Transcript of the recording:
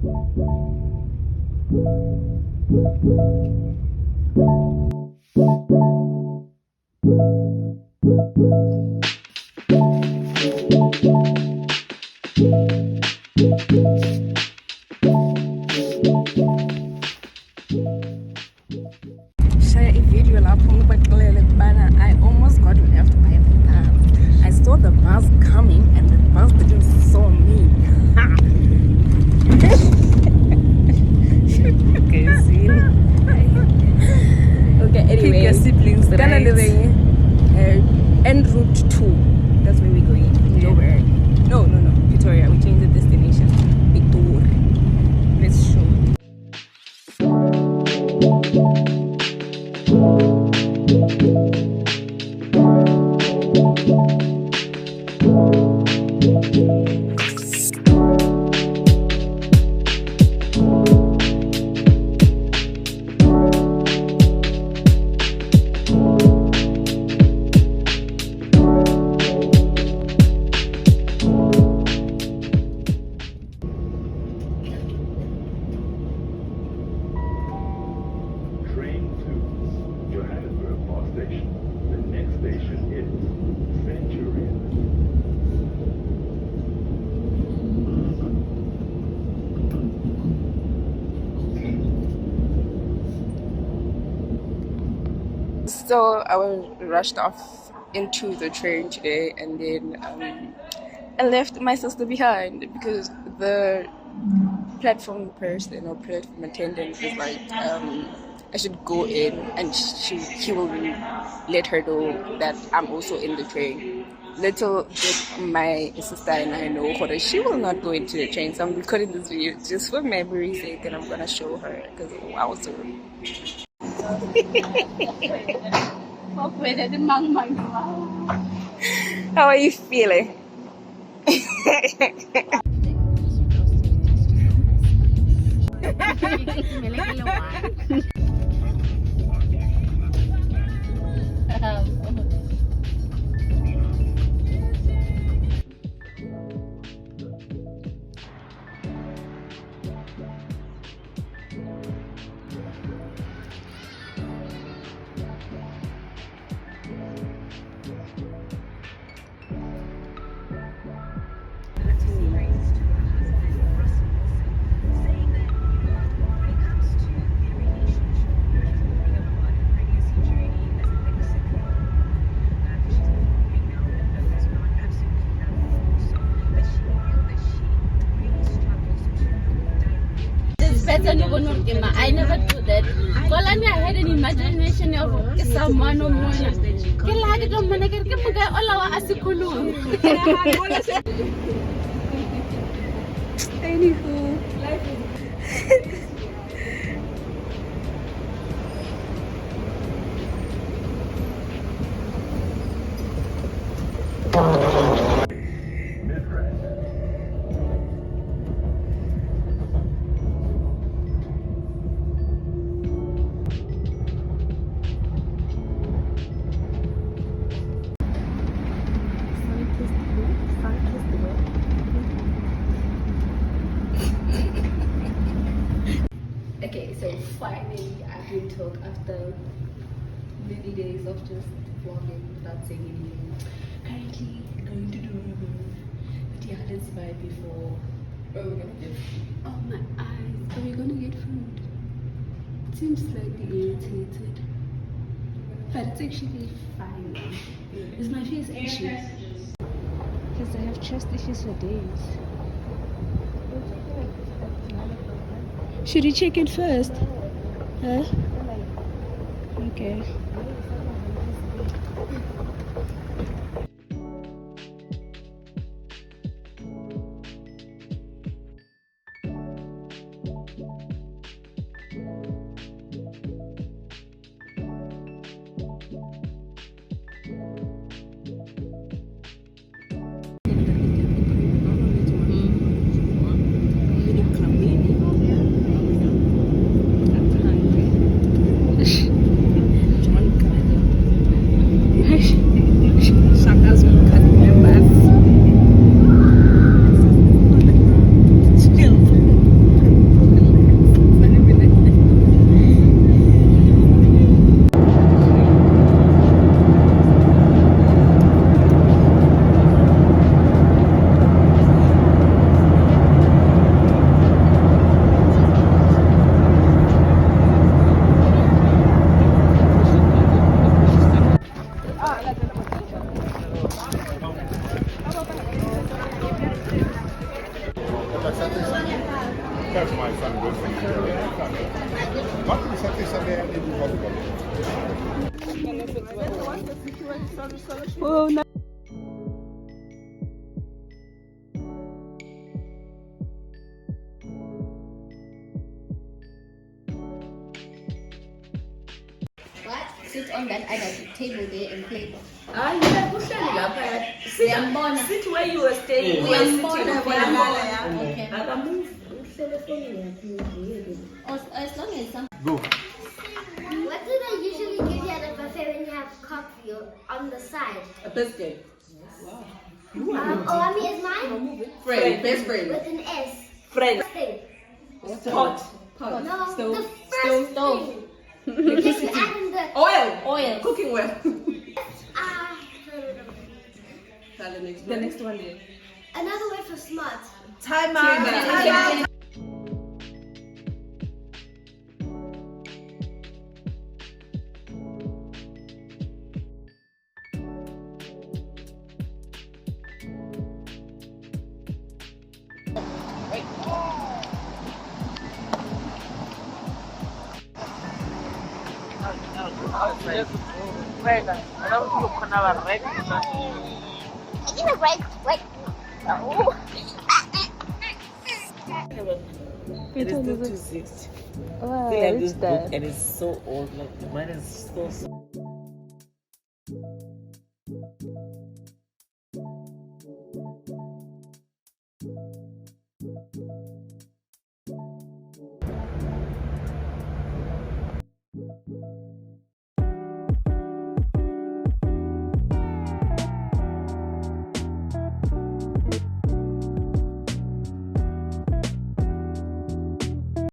I almost got left by the bus. I saw the bus coming and the bus didn't saw me. Okay, anyway. Pick your siblings, Gonna right? living en route 2. That's where we're going. Joburg. No, Victoria. We changed the destination. Victoria. Let's show. So I was rushed off into the train today, and then I left my sister behind because the platform person or platform attendant is like, I should go in, and he will let her know that I'm also in the train. Little did my sister and I know that she will not go into the train, so I'm recording this video just for memory's sake, and I'm gonna show her because I was so. How are you feeling? I never do that. I had an imagination of someone or more. Anywho. Okay, so finally I can talk after many days of just vlogging without saying anything. Currently going to do the hardest vibe before. Oh, we're gonna get food. Oh my eyes. Are we gonna get food? It seems slightly irritated. But it's actually fine. Is my face itchy? Because I have chest issues for days. Should we check it first? Huh? Okay. That's my son goes from Not on Saturday, Sunday, and they do volleyball. Oh, no. What? Sit on that other table there and play. Ah, yeah, kuhleli lapha. Uyambona. Sit where you were staying. We are Uyambona, sitting. uyambona. Okay. Akamove. Uhlele efonini yakhe nje. As long as some. Go. What do they usually give you at a buffet when you have coffee on the side? A biscuit. Oami is mine Friend, best friend. with an S. Friend. Thing. Pot. No, Stove. the first Stove. thing. Yes, and the Oil. Cooking oil. ah. The next one. Another word for smart. Time out. It is still 260. Still have this book and it's so old. Like mine is so.